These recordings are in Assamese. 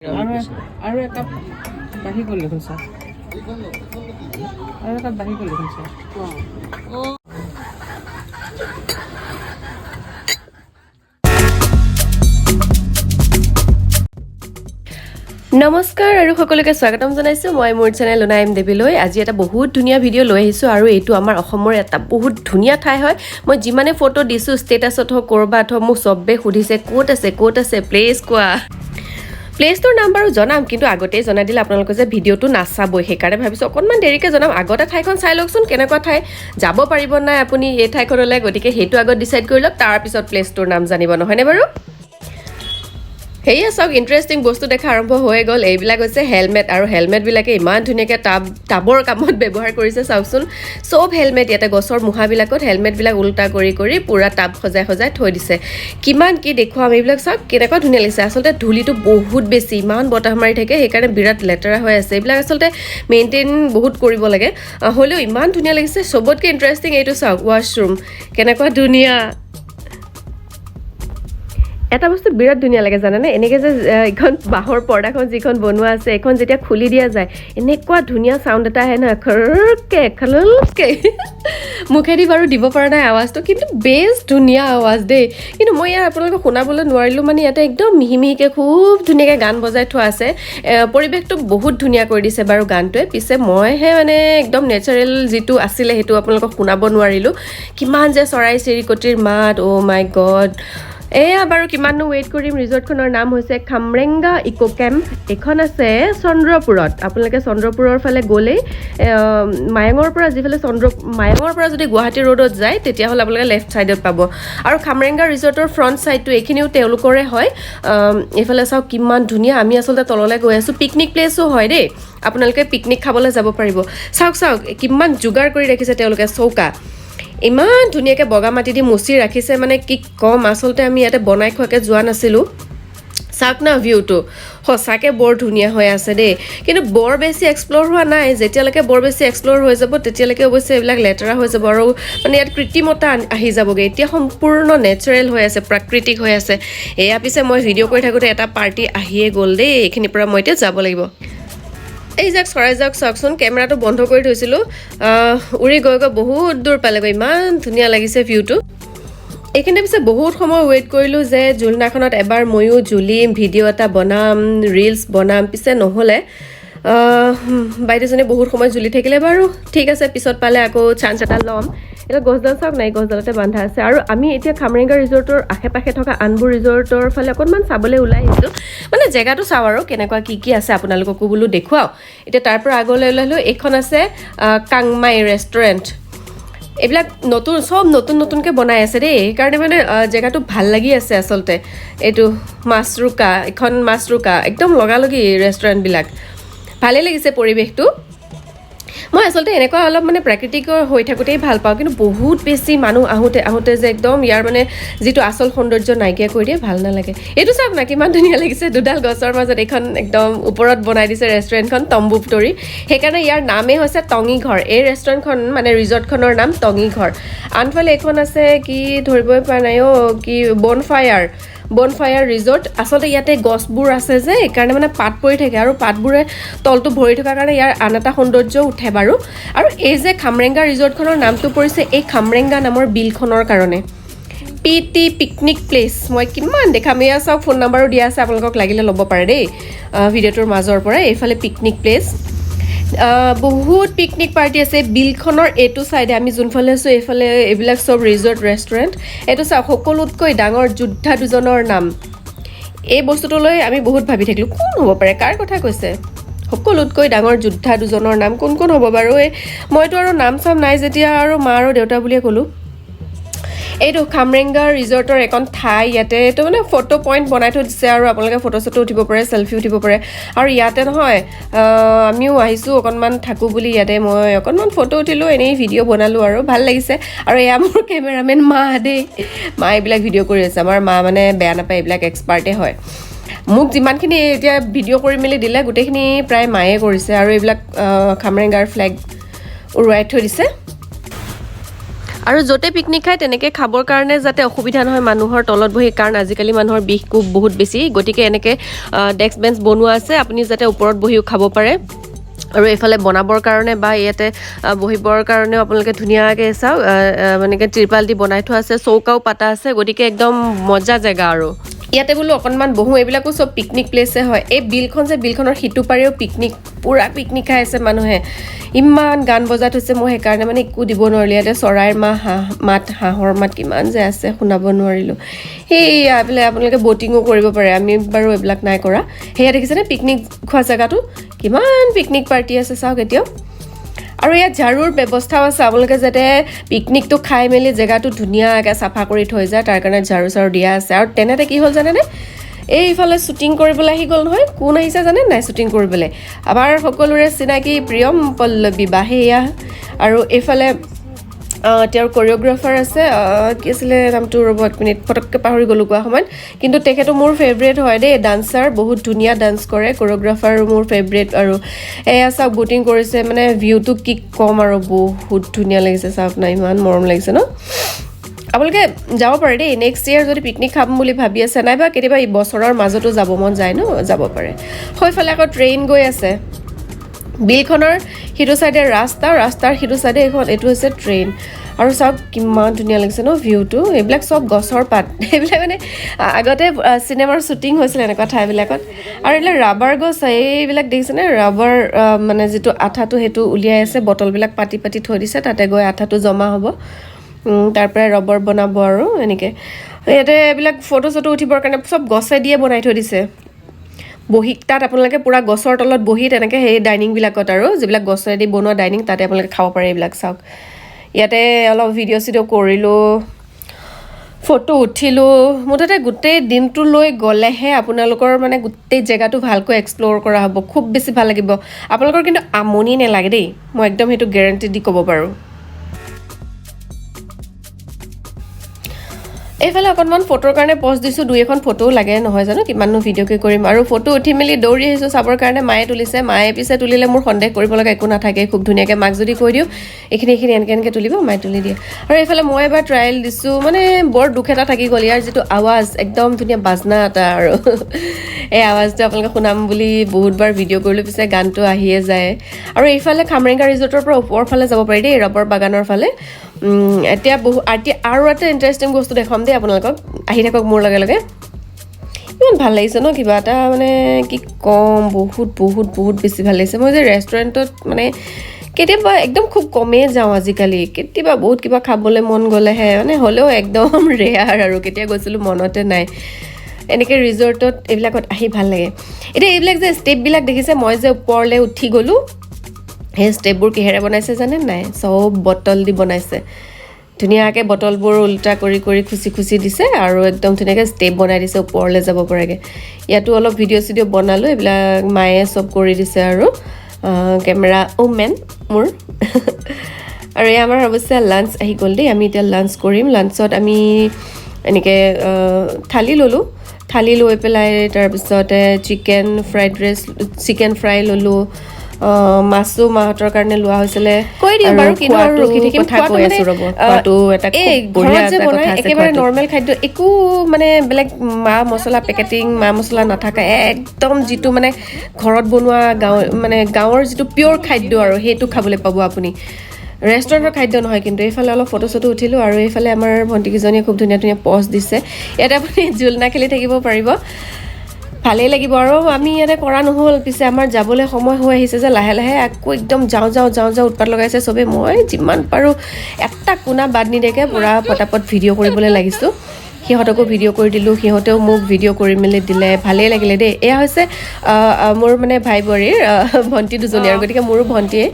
আৰু একাপ বাঢ়ি গ'ল দেখোন ছাৰ আৰু একাপ বাঢ়ি গ'ল দেখোন ছাৰ নমস্কাৰ আৰু সকলোকে স্বাগতম জনাইছো মই মোৰ চেনেল লুনাইম দেৱীলৈ আজি এটা বহুত ধুনীয়া ভিডিঅ' লৈ আহিছো আৰু এইটো আমাৰ অসমৰ এটা বহুত ধুনীয়া ঠাই হয় মই যিমানে ফটো দিছো ষ্টেটাছত হওক কৰবাত হওক মোক চবে সুধিছে ক'ত আছে প্লেচ কোৱা প্লেচটোৰ নাম বাৰু জনাম কিন্তু আগতেই জনাই দিলে আপোনালোকে যে ভিডিঅ'টো নাচাবই সেইকাৰণে ভাবিছোঁ অকণমান দেৰিকৈ জনাম আগতে ঠাইখন চাই লওকচোন কেনেকুৱা ঠাই যাব পাৰিব নাই আপুনি এই ঠাইখনলৈ গতিকে সেইটো আগত ডিচাইড কৰি লওক তাৰপিছত প্লেচটোৰ নাম জানিব নহয়নে বাৰু হেয়া চাওক ইণ্টাৰেষ্টিং বস্তু দেখা আৰম্ভ হৈ গ'ল এইবিলাক হৈছে হেলমেট আৰু হেলমেটবিলাকে ইমান ধুনীয়াকৈ টাবৰ কামত ব্যৱহাৰ কৰিছে চাওকচোন চব হেলমেট ইয়াতে গছৰ মুঢ়াবিলাকত হেলমেটবিলাক উল্টা কৰি পূৰা টাব সজাই থৈ দিছে কিমান কি দেখুৱাম এইবিলাক চাওক কেনেকুৱা ধুনীয়া লাগিছে আচলতে ধূলিটো বহুত বেছি ইমান বতাহ মাৰি থাকে সেইকাৰণে বিৰাট লেতেৰা হৈ আছে এইবিলাক আচলতে মেইনটেইন বহুত কৰিব লাগে হ'লেও ইমান ধুনীয়া লাগিছে চবতকৈ ইণ্টাৰেষ্টিং এইটো চাওক ৱাছৰুম কেনেকুৱা ধুনীয়া এটা বস্তু বিৰাট ধুনীয়া লাগে জানানে এনেকৈ যে এখন বাঁহৰ পৰ্দাখন যিখন বনোৱা আছে এখন যেতিয়া খুলি দিয়া যায় এনেকুৱা ধুনীয়া চাউণ্ড এটা আহে নহয় খৰকে মুখেদি বাৰু দিব পৰা নাই আৱাজটো কিন্তু বেষ্ট ধুনীয়া আৱাজ দেই কিন্তু মই ইয়াৰ আপোনালোকক শুনাবলৈ নোৱাৰিলোঁ মানে ইয়াতে একদম মিহিকৈ খুব ধুনীয়াকৈ গান বজাই থোৱা আছে পৰিৱেশটো বহুত ধুনীয়া কৰি দিছে বাৰু গানটোৱে পিছে মইহে মানে একদম নেচাৰেল যিটো আছিলে সেইটো আপোনালোকক শুনাব নোৱাৰিলোঁ কিমান যে চৰাই চিৰিকটিৰ মাত অ' মাই গড এয়া বাৰু কিমাননো ৱেইট কৰিম ৰিজৰ্টখনৰ নাম হৈছে খামৰেংগা ইকো কেম্প এইখন আছে চন্দ্ৰপুৰত আপোনালোকে চন্দ্ৰপুৰৰ ফালে গ'লেই মায়ঙৰ পৰা যিফালে মায়ঙৰ পৰা যদি গুৱাহাটী ৰোডত যায় তেতিয়াহ'লে আপোনালোকে লেফ্ট ছাইডত পাব আৰু খামৰেংগা ৰিজৰ্টৰ ফ্ৰণ্ট ছাইডটো এইখিনিও তেওঁলোকৰে হয় এইফালে চাওক কিমান ধুনীয়া আমি আচলতে তললৈ গৈ আছোঁ পিকনিক প্লেচো হয় দেই আপোনালোকে পিকনিক খাবলৈ যাব পাৰিব চাওক কিমান যোগাৰ কৰি ৰাখিছে তেওঁলোকে চৌকা ইমান ধুনীয়াকৈ বগা মাটি দি মুচি ৰাখিছে মানে কি কম আচলতে আমি ইয়াতে বনাই খোৱাকৈ যোৱা নাছিলোঁ চাওক না ভিউটো সঁচাকৈ বৰ ধুনীয়া হৈ আছে দেই কিন্তু বৰ বেছি এক্সপ্ল'ৰ হোৱা নাই যেতিয়ালৈকে বৰ বেছি এক্সপ্ল'ৰ হৈ যাব তেতিয়ালৈকে অৱশ্যে এইবিলাক লেতেৰা হৈ যাব আৰু মানে ইয়াত কৃত্ৰিমতা আহি যাবগৈ এতিয়া সম্পূৰ্ণ নেচাৰেল হৈ আছে প্ৰাকৃতিক হৈ আছে এয়া পিছে মই ভিডিঅ' কৰি থাকোঁতে এটা পাৰ্টি আহিয়ে গ'ল দেই এইখিনিৰ পৰা মই এতিয়া যাব লাগিব এই যাক চৰাই যাওক চাওকচোন কেমেৰাটো বন্ধ কৰি থৈছিলোঁ উৰি গৈ বহুত দূৰ পালেগৈ ইমান ধুনীয়া লাগিছে ভিউটো এইখিনিতে পিছে বহুত সময় ৱেইট কৰিলোঁ যে জুলনাখনত এবাৰ ময়ো জুলিম ভিডিঅ' এটা বনাম ৰিলছ বনাম পিছে নহ'লে বাইদেউজনী বহুত সময় জুলি থাকিলে বাৰু ঠিক আছে পিছত পালে আকৌ চান্স এটা ল'ম এতিয়া গছডাল চাওক নাই গছডালতে বান্ধা আছে আৰু আমি এতিয়া খামৰেংগা ৰিজৰ্টৰ আশে পাশে থকা আনবোৰ ৰিজৰ্টৰ ফালে অকণমান চাবলৈ ওলাই আহিছোঁ মানে জেগাটো চাওঁ আৰু কেনেকুৱা কি আছে আপোনালোককো বোলো দেখুৱাওঁ এতিয়া তাৰ পৰা আগলৈ ওলালোঁ এইখন আছে কাংমাই ৰেষ্টুৰেণ্ট এইবিলাক চব নতুনকৈ বনাই আছে দেই সেইকাৰণে মানে জেগাটো ভাল লাগি আছে আচলতে এইটো মাছৰুকা একদম লগালগি ৰেষ্টুৰেণ্টবিলাক ভালেই লাগিছে পৰিৱেশটো মই আচলতে এনেকুৱা অলপ মানে প্ৰাকৃতিকৰ হৈ থাকোঁতেই ভাল পাওঁ কিন্তু বহুত বেছি মানুহ আহোঁতে যে একদম ইয়াৰ মানে যিটো আচল সৌন্দৰ্য নাইকিয়া কৰি দিয়ে ভাল নালাগে এইটো চাওক না কিমান ধুনীয়া লাগিছে দুডাল গছৰ মাজত এইখন একদম ওপৰত বনাই দিছে ৰেষ্টুৰেণ্টখন তম্বু তৰি সেইকাৰণে ইয়াৰ নামেই হৈছে টঙি ঘৰ এই ৰেষ্টুৰেণ্টখন মানে ৰিজৰ্টখনৰ নাম টঙি ঘৰ আনফালে এইখন আছে কি ধৰিবই পৰা নাই কি বনফায়াৰ ৰিজৰ্ট আচলতে ইয়াতে গছবোৰ আছে যে সেইকাৰণে মানে পাত পৰি থাকে আৰু পাতবোৰে তলটো ভৰি থকাৰ কাৰণে ইয়াৰ আন এটা সৌন্দৰ্য উঠে বাৰু আৰু এই যে খামৰেংগা ৰিজৰ্টখনৰ নামটো পৰিছে এই খামৰেংগা নামৰ বিলখনৰ কাৰণে পিকনিক প্লেচ মই কিমান দেখাম এয়া চাওক ফোন নাম্বাৰো দিয়া আছে আপোনালোকক লাগিলে ল'ব পাৰে দেই ভিডিঅ'টোৰ মাজৰ পৰা এইফালে পিকনিক প্লেচ বহুত পিকনিক পাৰ্টি আছে বিলখনৰ এইটো চাইডে আমি যোনফালে আছোঁ এইফালে এইবিলাক চব ৰিজৰ্ট ৰেষ্টুৰেণ্ট এইটো চাওক সকলোতকৈ ডাঙৰ যোদ্ধা দুজনৰ নাম এই বস্তুটোলৈ আমি বহুত ভাবি থাকিলোঁ কোন হ'ব পাৰে কাৰ কথা কৈছে সকলোতকৈ ডাঙৰ যোদ্ধা দুজনৰ নাম কোন হ'ব বাৰু মইতো আৰু নাম চাম নাই যেতিয়া আৰু মা আৰু দেউতা বুলিয়ে ক'লোঁ এইটো খামৰেংগা ৰিজৰ্টৰ এখন ঠাই ইয়াতে এইটো মানে ফটো পইণ্ট বনাই থৈ দিছে আৰু আপোনালোকে ফটো চটো উঠিব পাৰে চেলফি উঠিব পাৰে আৰু ইয়াতে নহয় আমিও আহিছোঁ অকণমান থাকোঁ বুলি ইয়াতে মই অকণমান ফটো উঠিলোঁ এনেই ভিডিঅ' বনালোঁ আৰু ভাল লাগিছে আৰু এয়া মোৰ কেমেৰামেন মা দেই মা এইবিলাক ভিডিঅ' কৰি আছে আমাৰ মা মানে বেয়া নাপায় এইবিলাক এক্সপাৰ্টে হয় মোক যিমানখিনি এতিয়া ভিডিঅ' কৰি মেলি দিলে গোটেইখিনি প্ৰায় মায়ে কৰিছে আৰু এইবিলাক খামৰেংগাৰ ফ্লেগ উৰুৱাই থৈ দিছে আৰু য'তে পিকনিক খায় তেনেকৈ খাবৰ কাৰণে যাতে অসুবিধা নহয় মানুহৰ তলত বহি, কাৰণ আজিকালি মানুহৰ বিষ কোব বহুত বেছি, গতিকে এনেকৈ ডেস্ক বেঞ্চ বনোৱা আছে, আপুনি যাতে ওপৰত বহিও খাব পাৰে। আৰু এইফালে বনাবৰ কাৰণে বা ইয়াতে বহিবৰ কাৰণেও আপোনালোকে ধুনীয়াকৈ চাওক এনেকৈ ত্ৰিপাল দি বনাই থোৱা আছে, চৌকাও পাতা আছে, গতিকে একদম মজা জেগা আৰু ইয়াতে বোলো অকণমান বহোঁ। এইবিলাকো চব পিকনিক প্লেচে হয়। এই বিলখন যে বিলখনৰ সিটো পাৰেও পিকনিক, পূৰা পিকনিক খাই আছে মানুহে, ইমান গান বজাই থৈছে, মই সেইকাৰণে মানে একো দিব নোৱাৰিলোঁ। ইয়াতে চৰাইৰ হাঁহৰ মাত কিমান যে আছে শুনাব নোৱাৰিলোঁ। সেয়া বোলে আপোনালোকে ব'টিঙো কৰিব পাৰে, আমি বাৰু এইবিলাক নাই কৰা। সেয়া দেখিছেনে পিকনিক খোৱা জেগাটো, কিমান পিকনিক পাৰ্টি আছে চাওক এতিয়াও। আৰু ইয়াত ঝাৰুৰ ব্যৱস্থাও আছে, আপোনালোকে যাতে পিকনিকটো খাই মেলি জেগাটো ধুনীয়াকৈ চাফা কৰি থৈ যায়, তাৰ কাৰণে ঝাৰু চাৰু দিয়া আছে। আৰু তেনেতে কি হ'ল জানেনে, এইফালে শ্বুটিং কৰিবলৈ আহি গ'ল নহয়। কোন আহিছে জানে নাই শ্বুটিং কৰিবলৈ? আমাৰ সকলোৰে চিনাকি প্ৰিয়ম পল্লৱী বা সেয়া। আৰু এইফালে তেওঁৰ কোৰিঅ'গ্ৰাফাৰ আছে, কি আছিলে নামটো, ৰ'ব এক মিনিট, পটককৈ পাহৰি গ'লোঁ কোৱা সময়ত, কিন্তু তেখেতো মোৰ ফেভৰেট হয় দেই, ডান্সাৰ, বহুত ধুনীয়া ডান্স কৰে, কোৰিঅ'গ্ৰাফাৰো মোৰ ফেভৰেট। আৰু এয়া চাওক ব'টিং কৰিছে, মানে ভিউটো কি ক'ম আৰু বহুত ধুনীয়া লাগিছে চাওক না, ইমান মৰম লাগিছে ন। আপোনালোকে যাব পাৰে দেই, নেক্সট ইয়েৰ যদি পিকনিক খাম বুলি ভাবি আছে, নাইবা কেতিয়াবা এই বছৰৰ মাজতো যাব মন যায় ন, যাব পাৰে। সেইফালে আকৌ ট্ৰেইন গৈ আছে, বিলখনৰ সিটো চাইডে ৰাস্তাৰ সিটো চাইডে এইটো হৈছে ট্ৰেইন। আৰু চাওক কিমান ধুনীয়া লাগিছে ন ভিউটো। এইবিলাক চব গছৰ পাত, এইবিলাক মানে আগতে চিনেমাৰ শ্বুটিং হৈছিলে এনেকুৱা ঠাইবিলাকত। আৰু এইবিলাক ৰাবাৰ গছ, এইবিলাক দেখিছেনে, ৰাবাৰ মানে যিটো আঠাটো সেইটো উলিয়াই আছে, বটলবিলাক পাতি পাতি থৈ দিছে, তাতে গৈ আঠাটো জমা হ'ব, তাৰ পৰাই ৰবৰ বনাব আৰু এনেকৈ। ইয়াতে এইবিলাক ফটো চটো উঠিবৰ কাৰণে চব গছে দিয়ে বনাই থৈ দিছে। বহি তাত আপোনালোকে পূৰা গছৰ তলত বহি তেনেকৈ সেই ডাইনিংবিলাকত আৰু যিবিলাক গছেদি বনোৱা ডাইনিং, তাতে আপোনালোকে খাব পাৰে। এইবিলাক চাওক, ইয়াতে অলপ ভিডিঅ' চিডিঅ' কৰিলোঁ, ফটো উঠিলোঁ। মুঠতে গোটেই দিনটো লৈ গ'লেহে আপোনালোকৰ মানে গোটেই জেগাটো ভালকৈ এক্সপ্ল'ৰ কৰা হ'ব, খুব বেছি ভাল লাগিব। আপোনালোকৰ কিন্তু আমনি নালাগে দেই, মই একদম সেইটো গেৰাণ্টি দি ক'ব পাৰোঁ। এইফালে অকণমান ফটোৰ কাৰণে পষ্ট দিছোঁ, 2-এখন ফটোও লাগে নহয় জানো, কিমাননো ভিডিঅ'কে কৰিম। আৰু ফটো উঠি মেলি দৌৰি আহিছোঁ চাবৰ কাৰণে, মায়ে তুলিছে। মায়ে পিছে তুলিলে মোৰ সন্দেহ কৰিব লগা একো নাথাকে, খুব ধুনীয়াকৈ মাক যদি কৈ দিওঁ এইখিনি এনেকৈ তুলিব, মায়ে তুলি দিয়ে। আৰু এইফালে মই এবাৰ ট্ৰায়েল দিছোঁ, মানে বৰ দুখ এটা থাকি গ'ল, ইয়াৰ যিটো আৱাজ, একদম ধুনীয়া বাজনা এটা আৰু এই আৱাজটো আপোনালোকে শুনাম বুলি বহুতবাৰ ভিডিঅ' কৰিলোঁ, পিছে গানটো আহিয়ে যায়। আৰু এইফালে খামৰেংগা ৰিজৰ্টৰ পৰা ওপৰৰ ফালে যাব পাৰি দেই, ৰবৰ বাগানৰ ফালে। এতিয়া আৰু এটা ইণ্টাৰেষ্টিং বস্তু দেখাম দেই আপোনালোকক, আহি থাকক মোৰ লগে লগে। ইমান ভাল লাগিছে ন, কিবা এটা মানে কি ক'ম, বহুত বহুত বহুত বেছি ভাল লাগিছে। মই যে ৰেষ্টুৰেণ্টত মানে কেতিয়াবা একদম খুব কমেই যাওঁ আজিকালি, কেতিয়াবা বহুত কিবা খাবলৈ মন গ'লেহে, মানে হ'লেও একদম ৰেয়াৰ আৰু, কেতিয়া গৈছিলোঁ মনতে নাই। এনেকৈ ৰিজৰ্টত এইবিলাকত আহি ভাল লাগে। এতিয়া এইবিলাক যে ষ্টেপবিলাক দেখিছে, মই যে ওপৰলৈ উঠি গ'লোঁ, সেই ষ্টেপবোৰ কিহেৰে বনাইছে জানে নাই? চব বটল দি বনাইছে, ধুনীয়াকৈ বটলবোৰ উল্টা কৰি কৰি খুচি দিছে, আৰু একদম ধুনীয়াকৈ ষ্টেপ বনাই দিছে ওপৰলৈ যাব পৰাকৈ। ইয়াতো অলপ ভিডিঅ' চিডিঅ' বনালোঁ, এইবিলাক মায়ে চব কৰি দিছে আৰু কেমেৰা মেন মোৰ। আৰু এই আমাৰ অৱশ্যে লাঞ্চ আহি গ'ল দেই, আমি এতিয়া লাঞ্চ কৰিম। লাঞ্চত আমি এনেকৈ থালি ল'লোঁ, থালি লৈ পেলাই তাৰপিছতে চিকেন ফ্ৰাই ল'লোঁ। মাছো মাহঁতৰ কাৰণে লোৱা হৈছিলে, কৈ দিওঁ বাৰু, কিন্তু আৰু ৰখি থাকিম, কৈ আছোঁ ৰ'ব। খোৱাটো এটা ঘৰত যে বনাই একেবাৰে নৰ্মেল খাদ্য, একো মানে বেলেগ মা মছলা পেকেটিং মা মছলা নাথাকে, একদম যিটো মানে ঘৰত বনোৱা গাঁৱৰ যিটো পিয়'ৰ খাদ্য আৰু সেইটো খাবলৈ পাব আপুনি, ৰেষ্টুৰেণ্টৰ খাদ্য নহয়। কিন্তু এইফালে অলপ ফটো চটো উঠিলোঁ, আৰু এইফালে আমাৰ ভণ্টিকেইজনীয়ে খুব ধুনীয়া ধুনীয়া পষ্ট দিছে। ইয়াতে আপুনি জোলনা খেলি থাকিব পাৰিব, ভালেই লাগিব। আৰু আমি ইয়াতে কৰা নহ'ল, পিছে আমাৰ যাবলৈ সময় হৈ আহিছে যে, লাহে লাহে আকৌ একদম যাওঁ উৎপাত লগাইছে চবেই। মই যিমান পাৰোঁ এটা কোণা বাদ নিদিয়াকৈ পূৰা পটাপট ভিডিঅ' কৰিবলৈ লাগিছোঁ। সিহঁতকো ভিডিঅ' কৰি দিলোঁ, সিহঁতেও মোক ভিডিঅ' কৰি মেলি দিলে, ভালেই লাগিলে দেই। এয়া হৈছে মোৰ মানে ভাই বোৱাৰীৰ ভণ্টি দুজনী, আৰু গতিকে মোৰো ভণ্টিয়ে,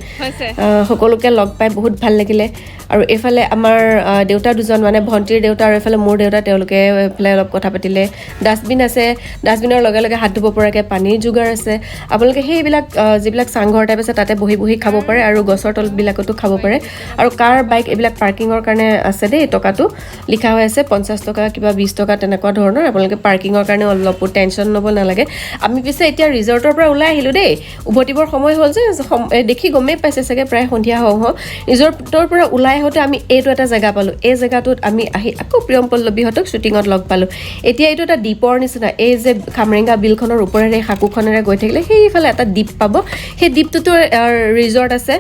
সকলোকে লগ পাই বহুত ভাল লাগিলে। আৰু এইফালে আমাৰ দেউতা দুজন, মানে ভণ্টিৰ দেউতা আৰু এইফালে মোৰ দেউতা, তেওঁলোকে এইফালে অলপ কথা পাতিলে। ডাষ্টবিন আছে, ডাষ্টবিনৰ লগে লগে হাত ধুব পৰাকৈ পানীৰ যোগাৰ আছে। আপোনালোকে সেইবিলাক যিবিলাক চাংঘৰ টাইপ আছে তাতে বহি বহি খাব পাৰে, আৰু গছৰ তলবিলাকতো খাব পাৰে। আৰু কাৰ বাইক এইবিলাক পাৰ্কিঙৰ কাৰণে আছে দেই, টকাটো লিখা হৈ আছে 50 টকা কিবা বা 20 টকা তেনেকুৱা ধৰণৰ আপোনালোকে পাৰ্কিঙৰ কাৰণে অলপ টেনশ্যন ল'ব নালাগে আমি পিছে এতিয়া ৰিজৰ্টৰ পৰা ওলাই আহিলোঁ দেই উভতিবৰ সময় হ'ল যে দেখি গমেই পাইছে চাগে প্ৰায় সন্ধিয়া হওঁ ৰিজৰ্টৰ পৰা ওলাই আহোঁতে আমি এইটো এটা জেগা পালোঁ এই জেগাটোত আমি আহি আকৌ প্ৰিয়ম পল্লৱীহঁতক শ্বুটিঙত লগ পালোঁ এতিয়া এইটো এটা দ্বীপৰ নিচিনা এই যে খামৰেংগা বিলখনৰ ওপৰেৰে সাকুখনেৰে গৈ থাকিলে সেইফালে এটা দ্বীপ পাব সেই দ্বীপটোতো ৰিজৰ্ট আছে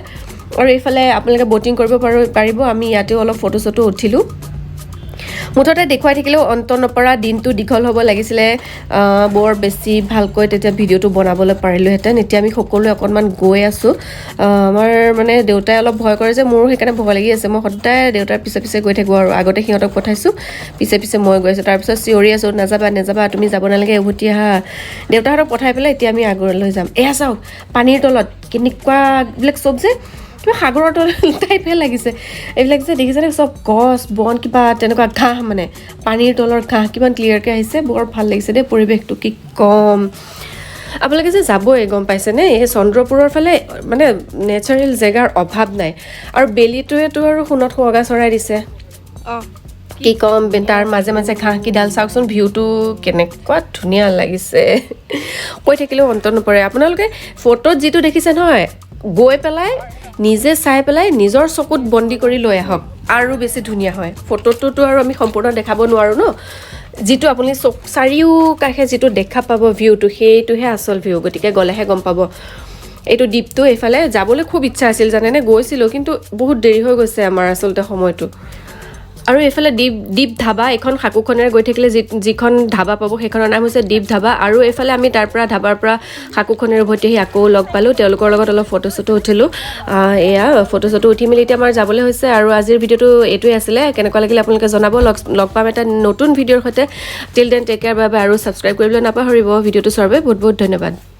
আৰু এইফালে আপোনালোকে ব'টিং কৰিব পাৰিব আমি ইয়াতেও অলপ ফটো চটো উঠিলোঁ মুঠতে দেখুৱাই থাকিলেও অন্ত নপৰা দিনটো দীঘল হ'ব লাগিছিলে বৰ বেছি ভালকৈ তেতিয়া ভিডিঅ'টো বনাবলৈ পাৰিলোহেঁতেন এতিয়া আমি সকলোৱে অকণমান গৈ আছোঁ আমাৰ মানে দেউতাই অলপ ভয় কৰে যে মোৰো সেইকাৰণে ভয় লাগি আছে মই সদায় দেউতাৰ পিছে পিছে গৈ থাকোঁ আৰু আগতে সিহঁতক পঠাইছোঁ পিছে পিছে মই গৈ আছোঁ তাৰপিছত চিঞৰি আছোঁ নাযাবা তুমি যাব নালাগে উভতি আহা দেউতাহঁতক পঠাই পেলাই এতিয়া আমি আগলৈ যাম এয়া চাওক পানীৰ তলত কেনেকুৱা এইবিলাক চব যে কিবা সাগৰৰ তল টাইপহে লাগিছে এইবিলাক যে দেখিছেনে চব গছ বন কিবা তেনেকুৱা ঘাঁহ মানে পানীৰ তলৰ ঘাঁহ কিমান ক্লিয়াৰকৈ আহিছে বৰ ভাল লাগিছে দেই পৰিৱেশটো কি কম আপোনালোকে যে যাবই গম পাইছেনে এই চন্দ্ৰপুৰৰ ফালে মানে নেচাৰেল জেগাৰ অভাৱ নাই আৰু বেলিটোৱেতো আৰু সোণত সুৱগা চৰাই দিছে কি কম তাৰ মাজে মাজে ঘাঁহ কিডাল চাওকচোন ভিউটো কেনেকুৱা ধুনীয়া লাগিছে কৈ থাকিলেও অন্ত নপৰে আপোনালোকে ফটোত যিটো দেখিছে নহয় গৈ পেলাই নিজে চাই পেলাই নিজৰ চকুত বন্দী কৰি লৈ আহক আৰু বেছি ধুনীয়া হয় ফটোটোতো আৰু আমি সম্পূৰ্ণ দেখাব নোৱাৰোঁ ন যিটো আপুনি চাৰিওকাষে যিটো দেখা পাব ভিউটো সেইটোহে আচল ভিউ গতিকে গ'লেহে গম পাব এইটো দ্বীপটো এইফালে যাবলৈ খুব ইচ্ছা আছিল জানেনে গৈছিলোঁ কিন্তু বহুত দেৰি হৈ গৈছে আমাৰ আচলতে সময়টো আৰু এইফালে দ্বীপ ধাবা এখন সাকুখনেৰে গৈ থাকিলে যিখন ধাবা পাব সেইখনৰ নাম হৈছে দ্বীপ ধাবা আৰু এইফালে আমি তাৰ পৰা ধাবাৰ পৰা সাকুখনেৰে উভতি আহি আকৌ লগ পালোঁ তেওঁলোকৰ লগত অলপ ফটো চটো উঠিলোঁ এয়া ফটো চটো উঠি মেলি এতিয়া আমাৰ যাবলৈ হৈছে আৰু আজিৰ ভিডিঅ'টো এইটোৱে আছিলে কেনেকুৱা লাগিলে আপোনালোকে জনাব লগ পাম এটা নতুন ভিডিঅ'ৰ সৈতে টিল দেন টেক কেয়াৰ বাবে আৰু ছাবস্ক্ৰাইব কৰিবলৈ নাপাহৰিব ভিডিঅ'টো চোৱাৰ বাবে বহুত বহুত ধন্যবাদ